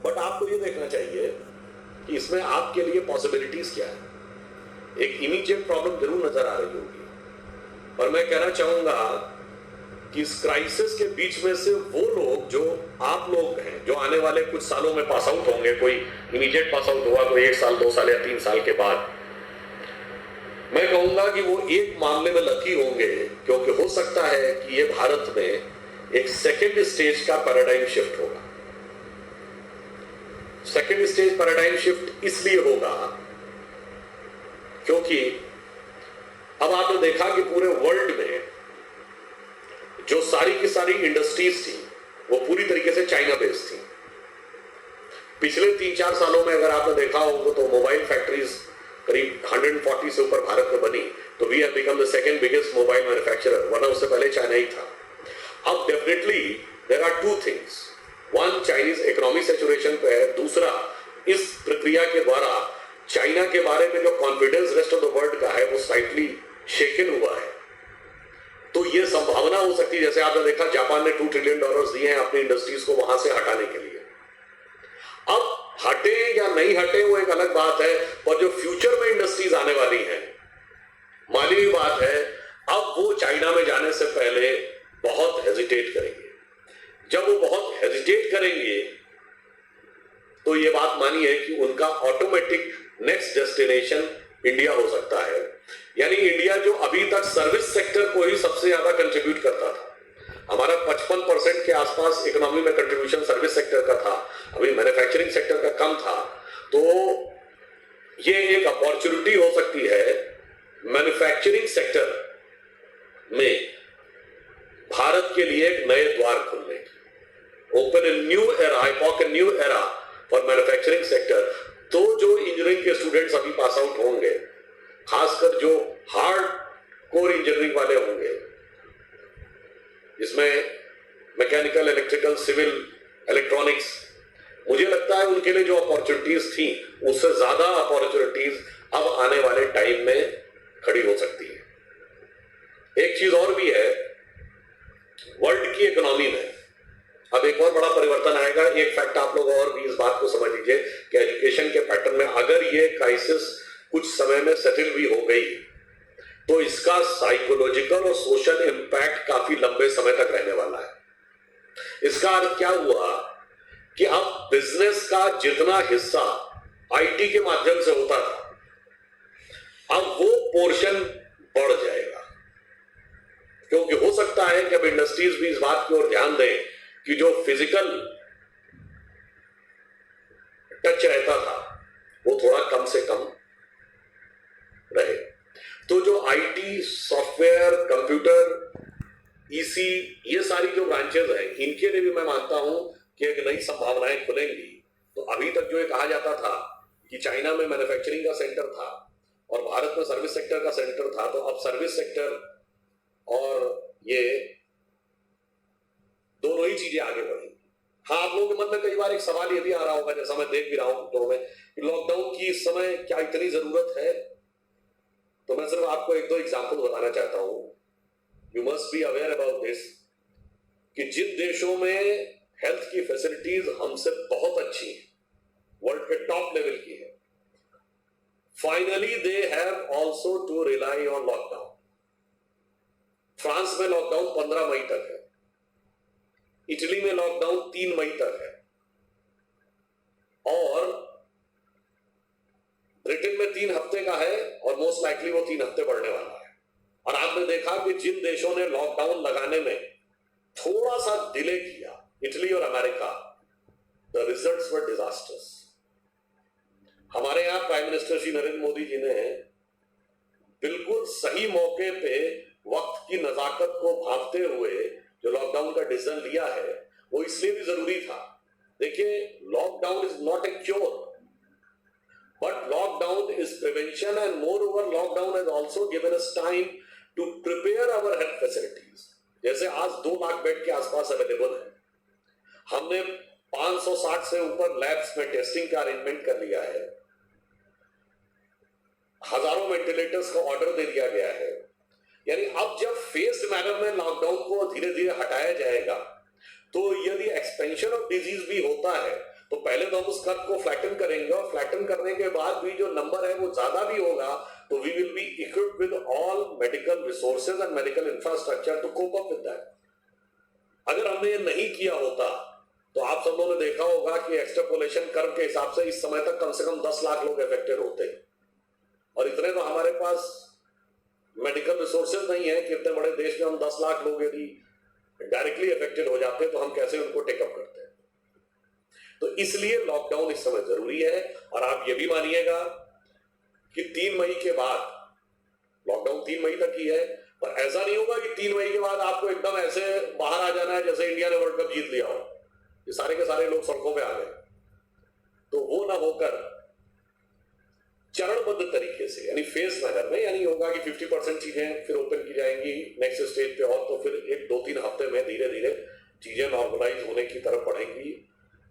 But आपको ये देखना चाहिए कि इसमें आपके लिए पॉसिबिलिटीज क्या है। एक इमीडिएट प्रॉब्लम जरूर नजर आ रही होगी, पर मैं कहना चाहूंगा कि इस क्राइसिस के बीच में से वो लोग जो आप लोग हैं, जो आने वाले कुछ सालों में पास आउट होंगे, कोई इमीडिएट पास आउट हुआ, कोई 1 साल 2 साल या 3 साल के बाद, मैं कहूंगा कि वो एक मामले में लकी होंगे, क्योंकि हो सकता है कि ये भारत में एक सेकेंड स्टेज का पैराडाइम शिफ्ट होगा। सेकेंड स्टेज पैराडाइम शिफ्ट इसलिए होगा क्योंकि अब आपने देखा कि पूरे वर्ल्ड में जो सारी की सारी इंडस्ट्रीज थी वो पूरी तरीके से चाइना बेस्ड थी। पिछले 3-4 सालों में अगर आपने देखा होगा तो मोबाइल फैक्ट्रीज करीब 140 से ऊपर भारत में बनी, तो we have become the second biggest mobile manufacturer, वरना उससे पहले चाइना ही था। अब definitely there are two things, one, Chinese economy saturation पे है, दूसरा इस प्रक्रिया के द्वारा चाइना के बारे में जो confidence rest of the world का है वो स्लाइटली शेकन हुआ है। तो ये संभावना हो सकती है, जैसे आपने देखा जापान ने $2 ट्रिलियन दिए हैं अपनी इंडस्ट्रीज को वहां से हटाने के लिए। अब हटे या नहीं हटे वो एक अलग बात है, पर जो फ्यूचर में इंडस्ट्रीज आने वाली हैं, मानवीय बात है, अब वो चाइना में जाने से पहले बहुत हेजिटेट करेंगे। जब वो बहुत हेजिटेट करेंगे तो ये बात मानिए कि उनका ऑटोमेटिक नेक्स्ट डेस्टिनेशन इंडिया हो सकता है। यानी इंडिया जो अभी तक सर्विस सेक्टर को ही सबसे ज्यादा कंट्रीब्यूट करता था, हमारा 55% के आसपास इकोनॉमी में कंट्रीब्यूशन सर्विस सेक्टर का था, अभी मैन्युफैक्चरिंग सेक्टर का कम था, तो ये एक अपॉर्चुनिटी हो सकती है मैन्युफैक्चरिंग सेक्टर में भारत के लिए एक नए द्वार खुलने की, open a new era, epoch a new era for manufacturing sector. तो जो इंजीनियरिंग के स्टूडेंट्स अभी पास आउट होंगे, खासकर जो हार्ड कोर इंजीनियरिंग वाले होंगे, इसमें मैकेनिकल, इलेक्ट्रिकल, सिविल, इलेक्ट्रॉनिक्स, मुझे लगता है उनके लिए जो अपॉर्चुनिटीज थी उससे ज्यादा अपॉर्चुनिटीज अब आने वाले टाइम में खड़ी हो सकती है। एक चीज और भी है, वर्ल्ड की इकोनॉमी में अब एक और बड़ा परिवर्तन आएगा। एक फैक्ट आप लोग और भी इस बात को समझ लीजिए कि एजुकेशन के पैटर्न में अगर ये क्राइसिस कुछ समय में सेटल भी हो गई तो इसका साइकोलॉजिकल और सोशल इंपैक्ट काफी लंबे समय तक रहने वाला है। इसका अर्थ क्या हुआ कि अब बिजनेस का जितना हिस्सा आईटी के माध्यम से होता था, अब वो पोर्शन बढ़ जाएगा, क्योंकि हो सकता है कि अब इंडस्ट्रीज भी इस बात की ओर ध्यान दें कि जो फिजिकल टच रहता था वो थोड़ा कम से कम रहे। तो जो आईटी, सॉफ्टवेयर, कंप्यूटर, ईसी, ये सारी जो ब्रांचेस हैं, इनके लिए भी मैं मानता हूं कि एक नई संभावनाएं खुलेंगी। तो अभी तक जो ये कहा जाता था कि चाइना में मैन्युफैक्चरिंग का सेंटर था और भारत में सर्विस सेक्टर का सेंटर था, तो अब सर्विस सेक्टर और ये दोनों ही चीजें आगे बढ़ेंगी। हाँ, आप लोगों के मन में कई बार एक सवाल ये भी आ रहा होगा, जैसा मैं देख भी रहा हूं तो में, लॉकडाउन की इस समय क्या इतनी जरूरत है? तो मैं सिर्फ आपको 1-2 एग्जांपल बताना चाहता हूं। You must be aware about this कि जिन देशों में हेल्थ की फैसिलिटीज हमसे बहुत अच्छी है, वर्ल्ड के टॉप लेवल की है, finally they have also to rely on lockdown. France में लॉकडाउन 15 मई तक है, इटली में लॉकडाउन 3 मई तक है, और ब्रिटेन में 3 हफ्ते का है, और मोस्ट लाइकली वो 3 हफ्ते बढ़ने वाला है। और आपने देखा कि जिन देशों ने लॉकडाउन लगाने में थोड़ा सा डिले किया, इटली और America, the results were disasters. हमारे यहां प्राइम मिनिस्टर श्री नरेंद्र मोदी जी ने बिल्कुल सही मौके पे वक्त की नजाकत को भांपते हुए जो लॉकडाउन का डिसीजन लिया है, वो इसलिए भी जरूरी था। देखिए, lockdown is not a cure, but lockdown is prevention, and moreover lockdown has also given us time to prepare our health facilities. जैसे आज 2 लाख बेड के आसपास अवेलेबल है, हमने 560 से ऊपर लैब्स में टेस्टिंग का अरेंजमेंट कर लिया है, हजारों वेंटिलेटर्स का ऑर्डर दे दिया गया है। यानी अब जब फेस्ड मैनर में लॉकडाउन को धीरे धीरे हटाया जाएगा, तो यदि एक्सपेंशन ऑफ डिजीज भी होता है तो पहले तो हम उस कर्व को फ्लैटन करेंगे, और फ्लैटन करने के बाद भी जो नंबर है वो ज्यादा भी होगा, तो we will be equipped with all medical resources and medical infrastructure to cope up with that. अगर हमने ये नहीं किया होता तो आप सब लोगों ने देखा होगा कि एक्सट्रापोलेशन कर्व के हिसाब से इस समय तक कम से कम 10 लाख लोग अफेक्टेड होते, और इतने तो हमारे पास मेडिकल रिसोर्सेज नहीं है कि इतने बड़े देश में हम 10 लाख लोग यदि डायरेक्टली अफेक्टेड हो जाते तो हम कैसे उनको टेकअप करते हैं। तो इसलिए लॉकडाउन इस समय जरूरी है। और आप ये भी मानिएगा कि 3 मई के बाद, लॉकडाउन 3 मई तक ही है, पर ऐसा नहीं होगा कि 3 मई के बाद आपको एकदम ऐसे बाहर आ जाना है जैसे इंडिया ने वर्ल्ड कप जीत लिया हो, ये सारे के सारे लोग सड़कों पे आ गए। तो वो ना होकर चरणबद्ध तरीके से, यानी फेस नगर में, यानी होगा कि 50% चीजें फिर ओपन की जाएंगी नेक्स्ट स्टेज पे, और तो फिर 1-2-3 हफ्ते में धीरे धीरे चीजें नॉर्मलाइज होने की तरफ बढ़ेंगी।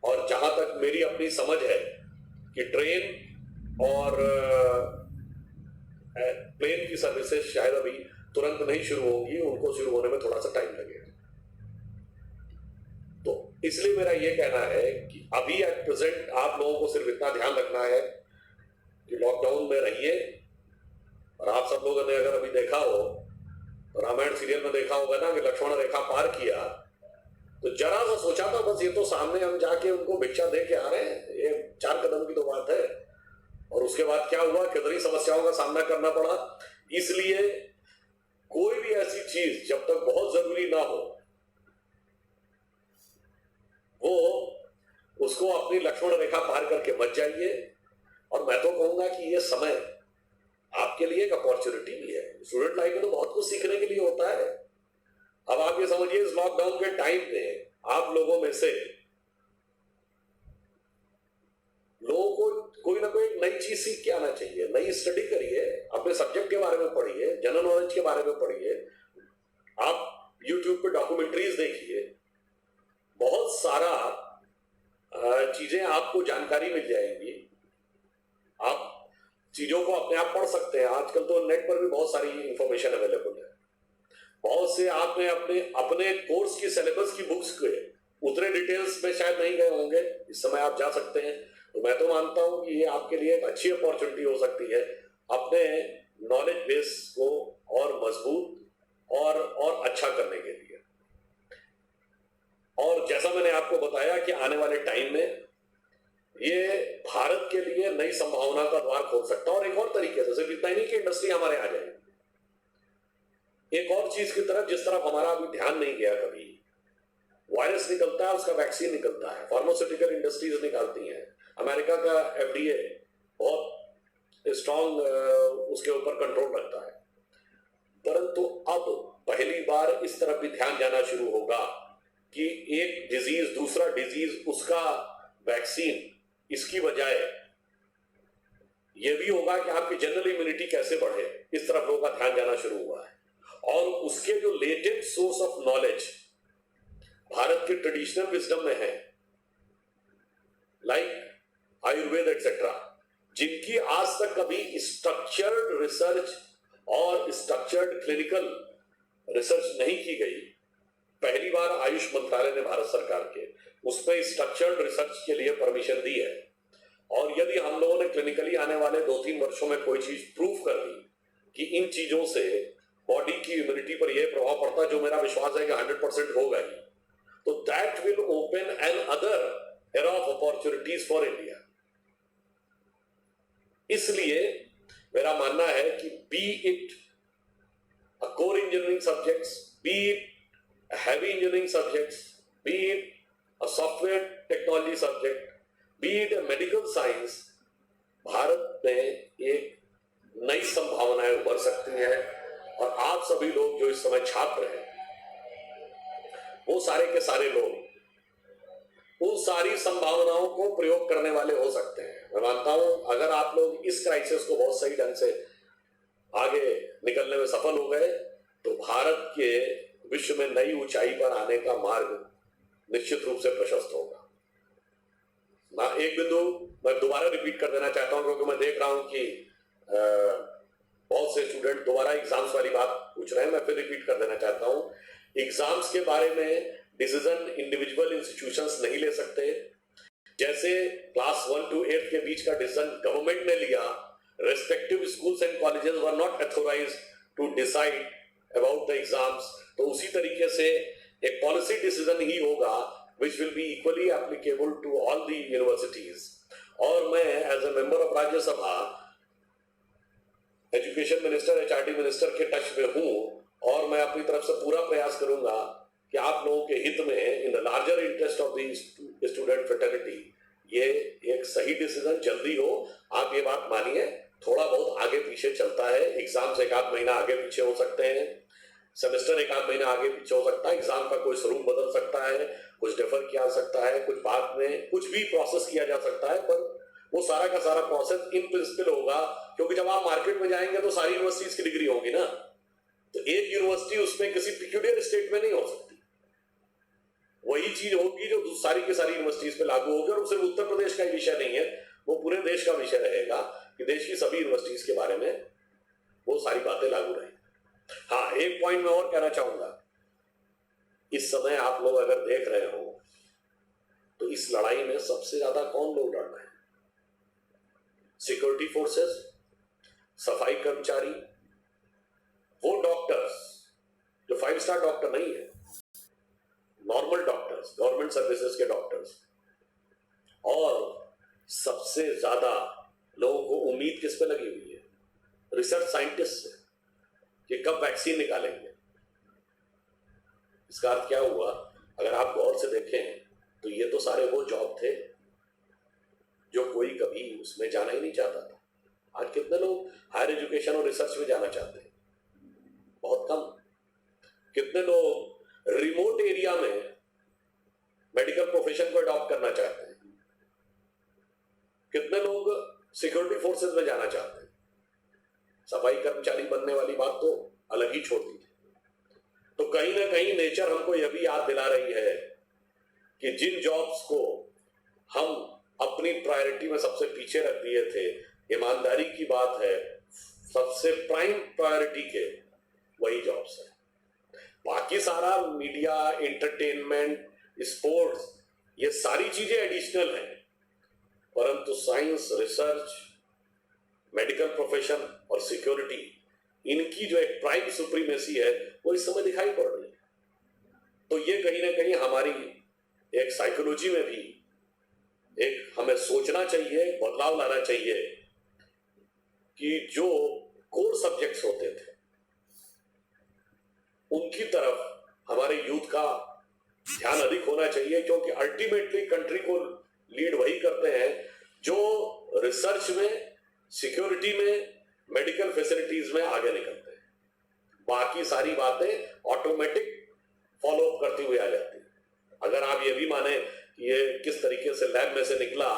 और जहां तक मेरी अपनी समझ है कि ट्रेन और प्लेन की सर्विसेज शायद अभी तुरंत नहीं शुरू होंगी, उनको शुरू होने में थोड़ा सा टाइम लगेगा। तो इसलिए मेरा यह कहना है कि अभी एट प्रेजेंट आप लोगों को सिर्फ इतना ध्यान रखना है कि लॉकडाउन में रहिए। और आप सब लोगों ने अगर अभी देखा हो तो रामायण सीरियल में देखा होगा ना कि लक्ष्मण रेखा पार किया, तो जरा सा सोचा था बस ये तो सामने हम जाके उनको भिक्षा दे के आ रहे हैं, ये 4 कदम की तो बात है। और उसके बाद क्या हुआ, कितनी समस्याओं का सामना करना पड़ा। इसलिए कोई भी ऐसी चीज जब तक बहुत जरूरी ना हो, वो उसको अपनी लक्ष्मण रेखा पार करके मत जाइए। और मैं तो कहूंगा कि ये समय आपके लिए एक अपॉर्चुनिटी भी है। स्टूडेंट लाइफ में तो बहुत कुछ सीखने के लिए होता है। अब आप ये समझिए, इस लॉकडाउन के टाइम में आप लोगों में से लोगों को कोई ना कोई नई चीज सीख के आना चाहिए। नई स्टडी करिए, अपने सब्जेक्ट के बारे में पढ़िए, जनरल नॉलेज के बारे में पढ़िए, आप यूट्यूब पे डॉक्यूमेंट्रीज देखिए, बहुत सारा चीजें आपको जानकारी मिल जाएंगी। आप चीजों को अपने आप पढ़ सकते हैं। आजकल तो नेट पर भी बहुत सारी इंफॉर्मेशन अवेलेबल है। बहुत से आपने अपने अपने कोर्स की सिलेबस की बुक्स के उतने डिटेल्स में शायद नहीं गए होंगे, इस समय आप जा सकते हैं। तो मैं तो मानता हूं कि ये आपके लिए एक अच्छी अपॉर्चुनिटी हो सकती है अपने नॉलेज बेस को और मजबूत और अच्छा करने के लिए। और जैसा मैंने आपको बताया कि आने वाले टाइम में ये भारत के लिए नई संभावना का द्वार खोल सकता है। और एक और तरीके से, सिर्फ इतना ही नहीं कि इंडस्ट्री हमारे आ जाएगी, एक और चीज की तरफ जिस तरफ हमारा अभी ध्यान नहीं गया कभी, वायरस निकलता है, उसका वैक्सीन निकलता है, फार्मास्यूटिकल इंडस्ट्रीज निकालती हैं, अमेरिका का FDA बहुत स्ट्रांग उसके ऊपर कंट्रोल रखता है। परंतु अब पहली बार इस तरफ भी ध्यान जाना शुरू होगा कि एक डिजीज दूसरा डिजीज उसका वैक्सीन, इसकी बजाय यह भी होगा कि आपकी जनरल इम्यूनिटी कैसे बढ़े, इस तरफ लोगों का ध्यान जाना शुरू हुआ है। और उसके जो latent source of knowledge Bharat के ट्रेडिशनल विजडम में है, लाइक आयुर्वेद एक्सेट्रा, जिनकी आज तक कभी स्ट्रक्चर्ड रिसर्च और स्ट्रक्चर्ड क्लिनिकल रिसर्च नहीं की गई, पहली बार आयुष मंत्रालय ने भारत सरकार के उसमें स्ट्रक्चर्ड रिसर्च के लिए परमिशन दी है। और यदि हम लोगों ने क्लिनिकली आने वाले 2-3 वर्षों में कोई चीज प्रूव कर दी कि इन चीजों से बॉडी की इम्यूनिटी पर यह प्रभाव पड़ता है, जो मेरा विश्वास है कि 100% होगा ही, तो that will open another era of opportunities for India. इसलिए मेरा मानना है कि be it a core engineering subjects, be it heavy engineering subjects, be it a software technology subject, be it a medical science, Bharat में एक नई संभावनाएं उभर सकती हैं। और आप सभी लोग जो इस समय छात्र हैं, वो सारे के सारे लोग उन सारी संभावनाओं को प्रयोग करने वाले हो सकते हैं। मैं मानता हूं अगर आप लोग इस क्राइसिस को बहुत सही ढंग से आगे निकलने में सफल हो गए, तो भारत के विश्व में नई ऊंचाई पर आने का मार्ग निश्चित रूप से प्रशस्त होगा। मैं एक बिंदु मैं दोबारा रिपीट कर देना चाहता हूं, क्योंकि मैं देख रहा हूं कि बहुत से स्टूडेंट दोबारा एग्जाम्स वाली बात पूछ रहे हैं। मैं फिर रिपीट कर देना चाहता हूं, एग्जाम्स के बारे में डिसीजन इंडिविजुअल इंस्टीट्यूशंस नहीं ले सकते। जैसे क्लास 1 to 8 के बीच का डिसीजन गवर्नमेंट ने लिया, respective schools and colleges were not authorized to decide about the exams, तो उसी तरीके से एक पॉलिसी डिसीजन ही होगा which will be equally applicable to all the universities. और मैं as a member of Rajya Sabha education minister, HRD minister के touch में हूं, और मैं अपनी तरफ से पूरा प्रयास करूंगा कि आप लोगों के हित में, in the larger interest of the student fraternity, ये एक सही डिसीजन जल्दी हो। आप ये बात मानिए, थोड़ा बहुत आगे पीछे चलता है, एग्जाम्स एक आध महीना आगे पीछे हो सकते हैं, सेमेस्टर एक आध महीना आगे पीछे हो सकता है, एग्जाम का कोई स्वरूप बदल सकता है, कुछ डिफर किया जा सकता है, कुछ बाद में कुछ भी प्रोसेस किया जा सकता है, पर वो सारा का सारा प्रोसेस इन प्रिंसिपल होगा, क्योंकि जब आप मार्केट में जाएंगे तो सारी यूनिवर्सिटीज की डिग्री होगी ना, तो एक यूनिवर्सिटी उसमें किसी पिक्यूलियर स्टेट में नहीं हो सकती। वही चीज होगी जो सारी की सारी यूनिवर्सिटीज पे लागू होगी, और सिर्फ उत्तर प्रदेश का ही विषय नहीं है, वो पूरे देश का विषय रहेगा कि देश की सभी यूनिवर्सिटीज के बारे में वो सारी बातें लागू रहेंगी। हाँ, एक पॉइंट मैं और कहना चाहूंगा, इस समय आप लोग अगर देख रहे हो तो इस लड़ाई में सबसे ज्यादा कौन लोग लड़ रहे हैं? सिक्योरिटी फोर्सेस, सफाई कर्मचारी, वो डॉक्टर्स जो 5 स्टार डॉक्टर नहीं है, नॉर्मल डॉक्टर्स, गवर्नमेंट सर्विसेज के डॉक्टर्स, और सबसे ज्यादा लोगों को उम्मीद किस पे लगी हुई है? रिसर्च साइंटिस्ट से, कि कब वैक्सीन निकालेंगे। इसका अर्थ क्या हुआ? अगर आप गौर से देखें तो ये तो सारे वो जॉब थे जो कोई कभी उसमें जाना ही नहीं चाहता था। आज कितने लोग हायर एजुकेशन और रिसर्च में जाना चाहते हैं? बहुत कम। कितने लोग रिमोट एरिया में मेडिकल प्रोफेशन को अडॉप्ट करना चाहते हैं? कितने लोग सिक्योरिटी फोर्सेस में जाना चाहते हैं? सफाई कर्मचारी बनने वाली बात तो अलग ही छोड़ दी। तो कहीं ना कहीं नेचर हमको यह भी याद दिला रही है कि जिन जॉब्स को हम अपनी प्रायोरिटी में सबसे पीछे रख दिए थे, ईमानदारी की बात है, सबसे प्राइम प्रायोरिटी के वही जॉब्स है। बाकी सारा मीडिया, एंटरटेनमेंट, स्पोर्ट्स, ये सारी चीजें एडिशनल हैं, परंतु साइंस, रिसर्च, मेडिकल प्रोफेशन और सिक्योरिटी, इनकी जो एक प्राइम सुप्रीमेसी है वो इस समय दिखाई पड़ रही है। तो ये कहीं ना कहीं हमारी एक साइकोलॉजी में भी एक हमें सोचना चाहिए, बदलाव लाना चाहिए कि जो कोर सब्जेक्ट्स होते थे उनकी तरफ हमारे यूथ का ध्यान अधिक होना चाहिए, क्योंकि अल्टीमेटली कंट्री को लीड वही करते हैं जो रिसर्च में, सिक्योरिटी में, मेडिकल फैसिलिटीज में आगे निकलते हैं। बाकी सारी बातें ऑटोमेटिक फॉलो अप करती हुई आ जाती है। अगर आप ये भी माने कि ये किस तरीके से लैब में से निकला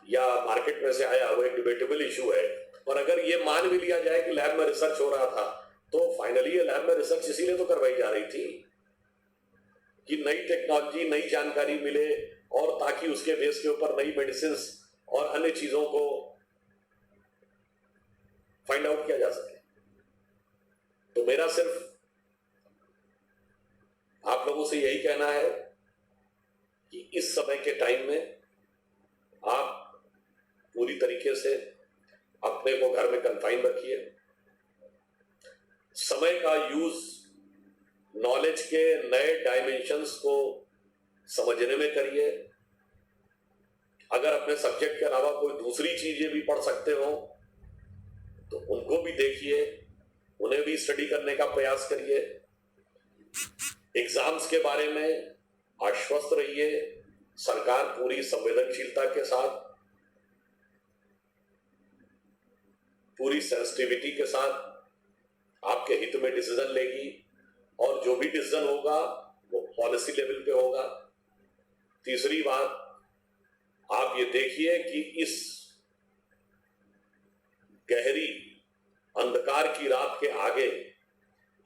या मार्केट में से आया, वो एक डिबेटेबल इशू है, पर अगर ये मान भी लिया जाए कि लैब में रिसर्च हो रहा था, तो फाइनली ये लैब में रिसर्च इसीलिए तो करवाई जा रही थी कि नई टेक्नोलॉजी, नई जानकारी मिले, और ताकि उसके बेस के ऊपर नई मेडिसिन और अन्य चीजों को फाइंड आउट किया जा सके। तो मेरा सिर्फ आप लोगों से यही कहना है कि इस समय के टाइम में आप पूरी तरीके से अपने को घर में कन्फाइन रखिए, समय का यूज नॉलेज के नए डायमेंशंस को समझने में करिए। अगर अपने सब्जेक्ट के अलावा कोई दूसरी चीजें भी पढ़ सकते हो तो उनको भी देखिए, उन्हें भी स्टडी करने का प्रयास करिए। एग्जाम्स के बारे में आश्वस्त रहिए। सरकार पूरी संवेदनशीलता के साथ, पूरी सेंसिटिविटी के साथ आपके हित में डिसीजन लेगी, और जो भी डिसीजन होगा वो पॉलिसी लेवल पे होगा। तीसरी बात, आप ये देखिए कि इस गहरी अंधकार की रात के आगे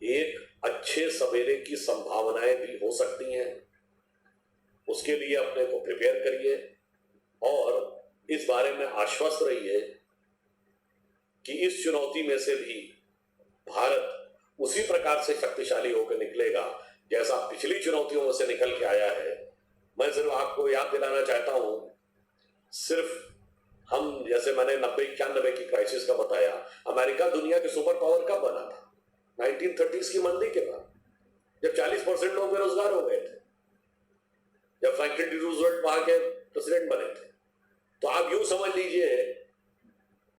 एक अच्छे सवेरे की संभावनाएं भी हो सकती हैं। उसके लिए अपने को प्रिपेयर करिए और इस बारे में आश्वस्त रहिए कि इस चुनौती में से भी भारत उसी प्रकार से शक्तिशाली होकर निकलेगा जैसा पिछली चुनौतियों में से निकल के आया है। मैं सिर्फ आपको याद दिलाना चाहता हूं सिर्फ हम, जैसे मैंने 90-91 की क्राइसिस का बताया, अमेरिका दुनिया के सुपर पावर कब बना था? 1930s की मंदी के बाद, जब 40% लोग बेरोजगार हो गए थे, जब फ्रैंकलिन डी रूजवेल्ट वहां के प्रेसिडेंट बने थे। तो आप यूं समझ लीजिए